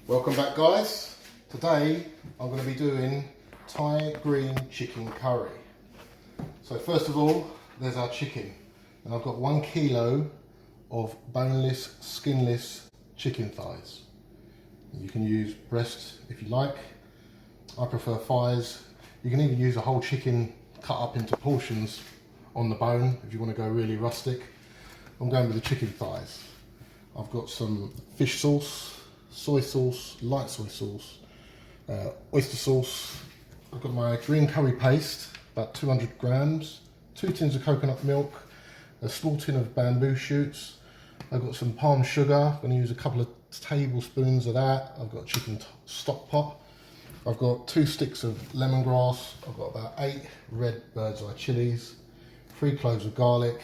Welcome back, guys. Today I'm going to be doing Thai green chicken curry. So first of all, there's our chicken, and I've got 1 kilo of boneless, skinless chicken thighs. You can use breast if you like. I prefer thighs. You can even use a whole chicken cut up into portions on the bone if you want to go really rustic. I'm going with the chicken thighs. I've got some fish sauce, soy sauce, light soy sauce, oyster sauce. I've got my green curry paste, about 200 grams, 2 tins of coconut milk, a small tin of bamboo shoots. I've got some palm sugar. I'm going to use a couple of tablespoons of that. I've got a chicken stock pot. I've got 2 sticks of lemongrass. I've got about 8 red bird's eye chilies, 3 cloves of garlic,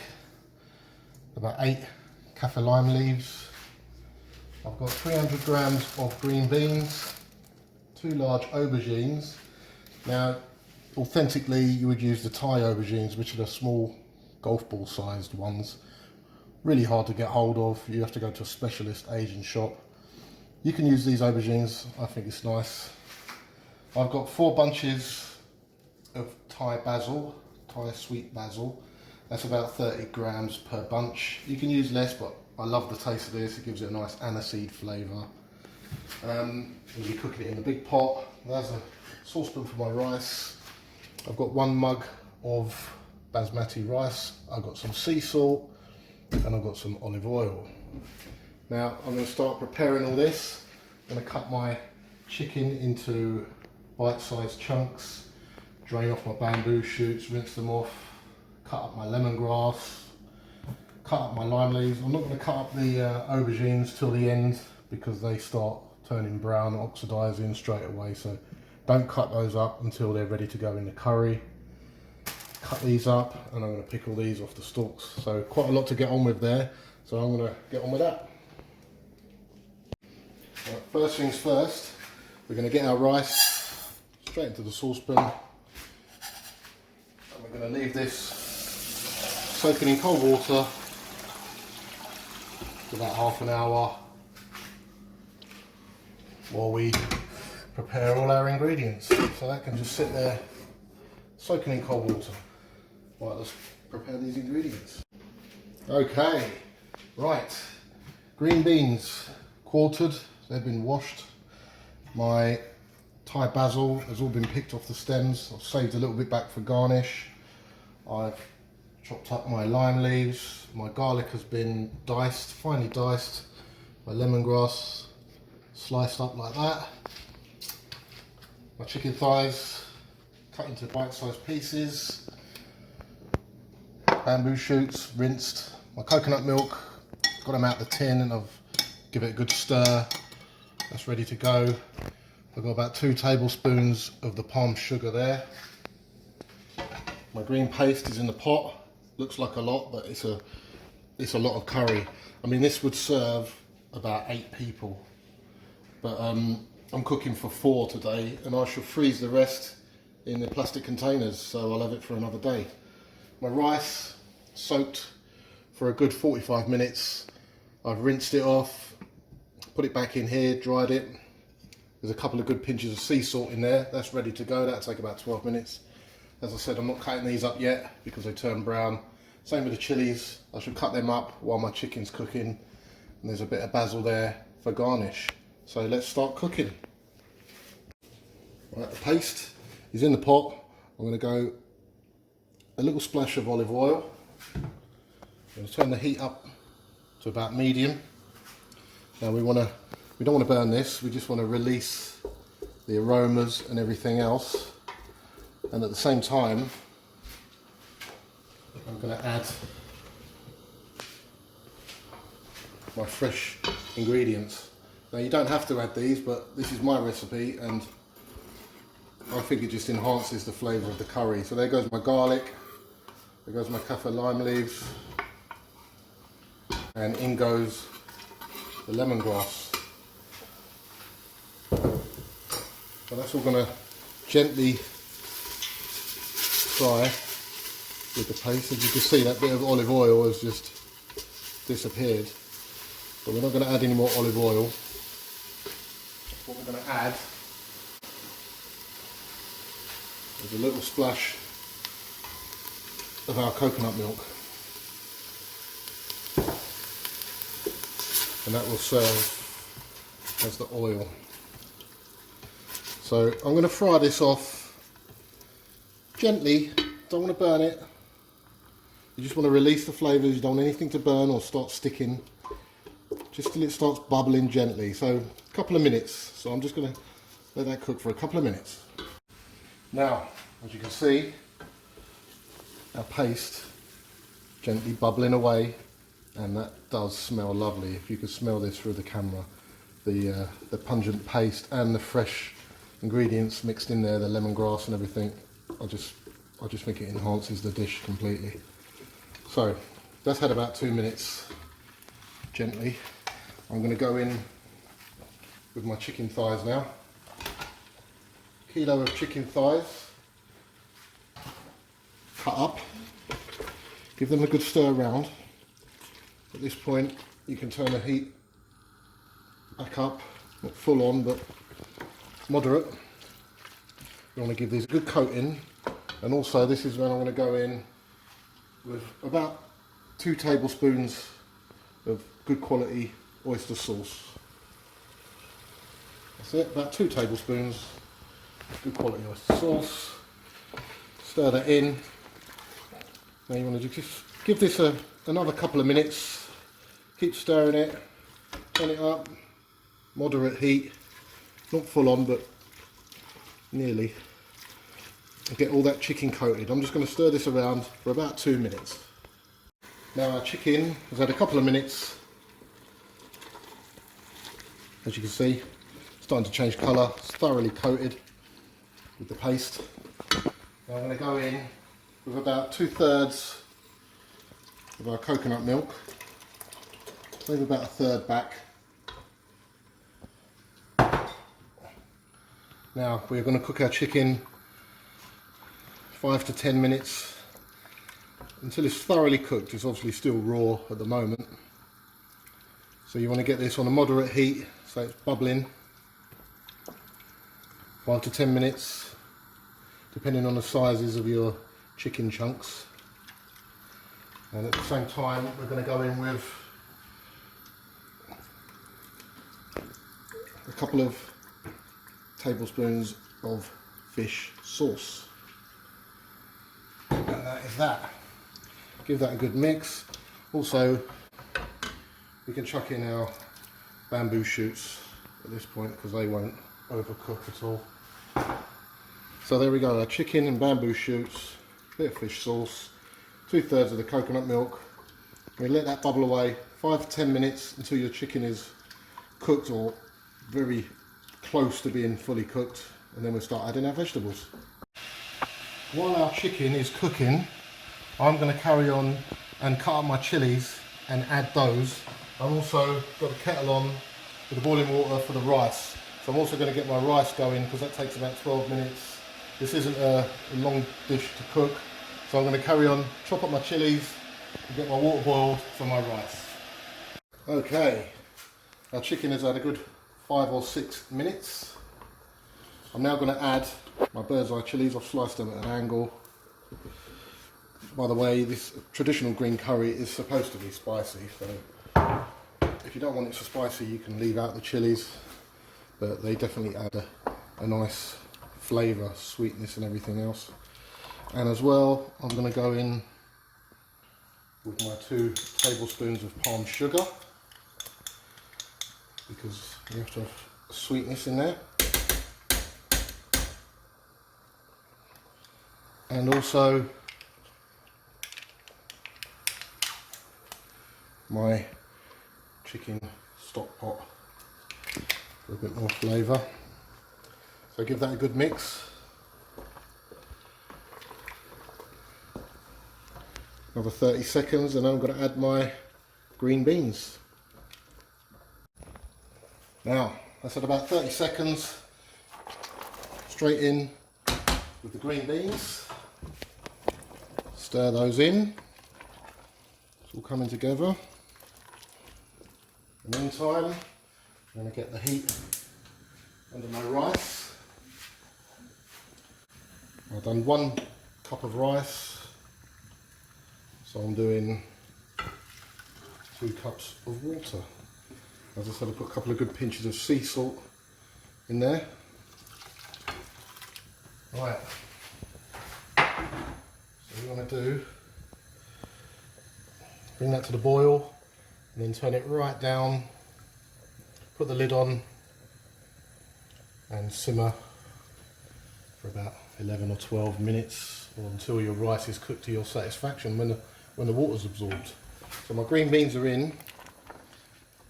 about 8 kaffir lime leaves. I've got 300 grams of green beans, 2 large aubergines. Now, authentically, you would use the Thai aubergines, which are the small golf ball sized ones. Really hard to get hold of. You have to go to a specialist Asian shop. You can use these aubergines. I think it's nice. I've got 4 bunches of Thai basil, Thai sweet basil. That's about 30 grams per bunch. You can use less, but I love the taste of this. It gives it a nice aniseed flavour. We'll be cooking it in a big pot. There's a saucepan for my rice. I've got 1 mug of basmati rice. I've got some sea salt and I've got some olive oil. Now I'm going to start preparing all this. I'm going to cut my chicken into bite-sized chunks, drain off my bamboo shoots, rinse them off, cut up my lemongrass, cut up my lime leaves. I'm not going to cut up the aubergines till the end because they start turning brown, oxidising straight away, so don't cut those up until they're ready to go in the curry. Cut these up and I'm going to pickle these off the stalks. So quite a lot to get on with there, so I'm going to get on with that. Right, first things first, we're going to get our rice straight into the saucepan, and we're going to leave this soaking in cold water for about half an hour while we prepare all our ingredients. So that can just sit there soaking in cold water. Right, let's prepare these ingredients. Okay, right, green beans quartered, they've been washed. My Thai basil has all been picked off the stems. I've saved a little bit back for garnish. I've chopped up my lime leaves. My garlic has been diced, finely diced. My lemongrass sliced up like that. My chicken thighs cut into bite-sized pieces. Bamboo shoots rinsed. My coconut milk, got them out the tin and I've given it a good stir. That's ready to go. I've got about 2 tablespoons of the palm sugar there. My green paste is in the pot. Looks like a lot, but it's a lot of curry. I mean, this would serve about 8 people, but I'm cooking for 4 today, and I shall freeze the rest in the plastic containers, so I'll have it for another day. My rice soaked for a good 45 minutes. I've rinsed it off, put it back in here, dried it. There's a couple of good pinches of sea salt in there. That's ready to go. That'll take about 12 minutes. As I said, I'm not cutting these up yet because they turn brown. Same with the chilies. I should cut them up while my chicken's cooking. And there's a bit of basil there for garnish. So let's start cooking. Right, the paste is in the pot. I'm going to go a little splash of olive oil. I'm going to turn the heat up to about medium. Now we don't want to burn this. We just want to release the aromas and everything else. And at the same time, I'm going to add my fresh ingredients. Now you don't have to add these, but this is my recipe and I think it just enhances the flavour of the curry. So there goes my garlic, there goes my kaffir lime leaves, and in goes the lemongrass. So that's all going to gently fry with the paste. As you can see, that bit of olive oil has just disappeared. But we're not going to add any more olive oil. what we're going to add is a little splash of our coconut milk, and that will serve as the oil. So I'm going to fry this off gently, don't want to burn it. You just want to release the flavours, you don't want anything to burn or start sticking, just till it starts bubbling gently. So a couple of minutes, so I'm just going to let that cook for a couple of minutes. Now, as you can see, our paste gently bubbling away, and that does smell lovely. If you could smell this through the camera, the pungent paste and the fresh ingredients mixed in there, the lemongrass and everything, I just think it enhances the dish completely. So that's had about 2 minutes gently. I'm going to go in with my chicken thighs now. Kilo of chicken thighs, cut up, give them a good stir around. At this point you can turn the heat back up, not full on but moderate. You want to give these a good coating, and also this is when I'm going to go in with about 2 tablespoons of good quality oyster sauce. That's it, about 2 tablespoons good quality oyster sauce. Stir that in. Now you want to just give this another couple of minutes. Keep stirring it, turn it up, moderate heat, not full on but nearly, and get all that chicken coated. I'm just going to stir this around for about 2 minutes. Now our chicken has had a couple of minutes. As you can see, it's starting to change colour. It's thoroughly coated with the paste. Now I'm going to go in with about 2/3 of our coconut milk. Leave about 1/3 back. Now we're going to cook our chicken 5 to 10 minutes until it's thoroughly cooked. It's obviously still raw at the moment, so you want to get this on a moderate heat so it's bubbling. 5 to 10 minutes, depending on the sizes of your chicken chunks. And at the same time we're going to go in with a couple of tablespoons of fish sauce. And that is that. Give that a good mix. Also, we can chuck in our bamboo shoots at this point because they won't overcook at all. So there we go, our chicken and bamboo shoots, a bit of fish sauce, 2/3 of the coconut milk. We let that bubble away 5 to 10 minutes until your chicken is cooked or very close to being fully cooked, and then we'll start adding our vegetables. While our chicken is cooking, I'm going to carry on and cut up my chilies and add those. I've also got a kettle on with the boiling water for the rice, so I'm also going to get my rice going because that takes about 12 minutes. This isn't a long dish to cook, so I'm going to carry on, chop up my chilies and get my water boiled for my rice. Okay, our chicken has had a good 5 or 6 minutes. I'm now going to add my bird's eye chilies. I've sliced them at an angle. By the way, this traditional green curry is supposed to be spicy, so if you don't want it so spicy you can leave out the chilies, but they definitely add a nice flavour, sweetness and everything else. And as well, I'm going to go in with my 2 tablespoons of palm sugar, because you have to have sweetness in there. And also my chicken stock pot for a bit more flavour. So give that a good mix. Another 30 seconds and then I'm going to add my green beans. Now, that's at about 30 seconds. Straight in with the green beans. Stir those in. It's all coming together. In the meantime, I'm going to get the heat under my rice. I've done 1 cup of rice, so I'm doing 2 cups of water. As I said, I put a couple of good pinches of sea salt in there. Right, so what you want to do, bring that to the boil and then turn it right down, put the lid on and simmer for about 11 or 12 minutes, or until your rice is cooked to your satisfaction when the water's absorbed. So my green beans are in.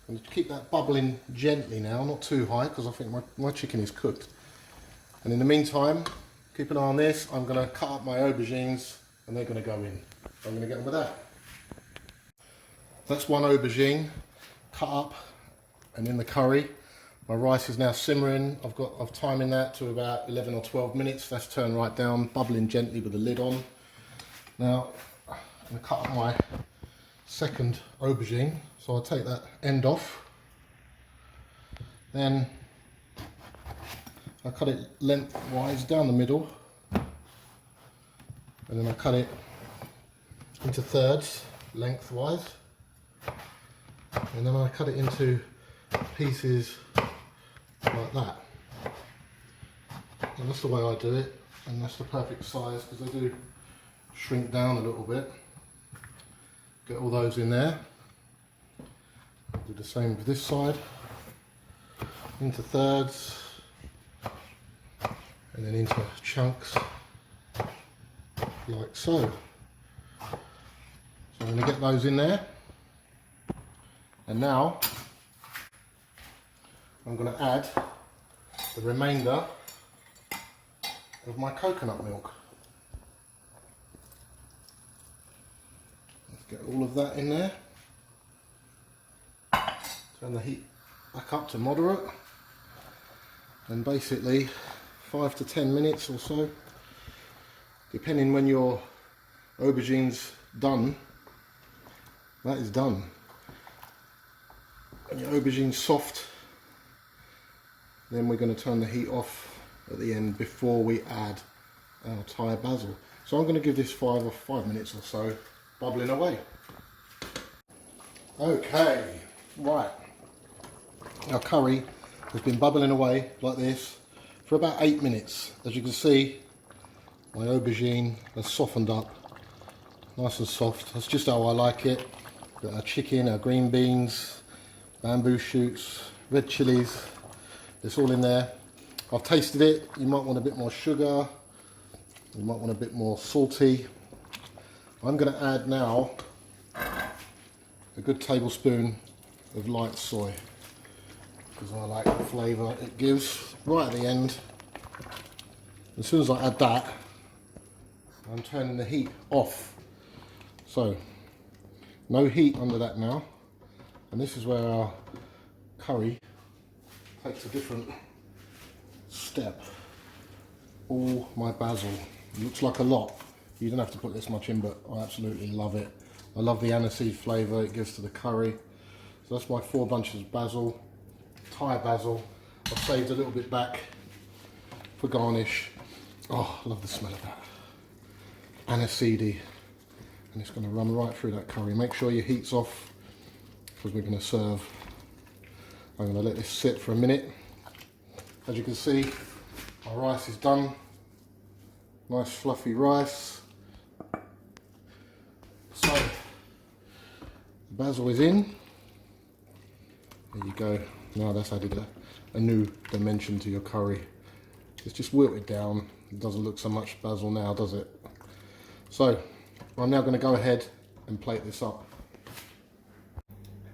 I'm going to keep that bubbling gently now, not too high, because I think my chicken is cooked. And in the meantime, keep an eye on this. I'm going to cut up my aubergines and they're going to go in. So I'm going to get on with that. That's 1 aubergine cut up and in the curry. My rice is now simmering. I've timing that to about 11 or 12 minutes. That's turned right down, bubbling gently with the lid on. Now I'm going to cut up my second aubergine. So I'll take that end off. Then I cut it lengthwise down the middle, and then I cut it into thirds lengthwise, and then I cut it into pieces like that. And that's the way I do it, and that's the perfect size because they do shrink down a little bit. Get all those in there. Do the same with this side, into thirds and then into chunks like so. So I'm going to get those in there, and now I'm going to add the remainder of my coconut milk. Let's get all of that in there. Turn the heat back up to moderate, and basically 5 to 10 minutes or so, depending when your aubergine's done, that is done. When your aubergine's soft, then we're going to turn the heat off at the end before we add our Thai basil. So I'm going to give this 5 minutes or so bubbling away. Okay, right. Our curry has been bubbling away like this for about 8 minutes. As you can see, my aubergine has softened up, nice and soft. That's just how I like it. Got our chicken, our green beans, bamboo shoots, red chilies. It's all in there. I've tasted it. You might want a bit more sugar. You might want a bit more salty. I'm going to add now a good tablespoon of light soy, because I like the flavour it gives right at the end. As soon as I add that, I'm turning the heat off. So, no heat under that now. And this is where our curry takes a different step. All my basil. It looks like a lot. You don't have to put this much in, but I absolutely love it. I love the aniseed flavour it gives to the curry. So that's my 4 bunches of basil. Thai basil. I've saved a little bit back for garnish. Oh, I love the smell of that. Aniseedy. And it's going to run right through that curry. Make sure your heat's off, because we're going to serve. I'm going to let this sit for a minute. As you can see, my rice is done. Nice fluffy rice. So, the basil is in. There you go. Now that's added a new dimension to your curry. It's just wilted down. It doesn't look so much basil now, does it? So, I'm now going to go ahead and plate this up.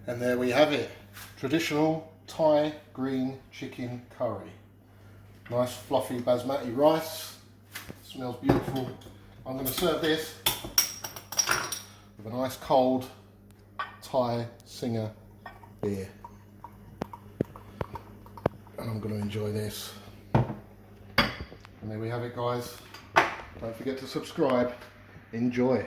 And there we have it. Traditional Thai green chicken curry. Nice fluffy basmati rice. Smells beautiful. I'm going to serve this with a nice cold Thai Singer beer. And I'm going to enjoy this. And there we have it, guys. Don't forget to subscribe. Enjoy.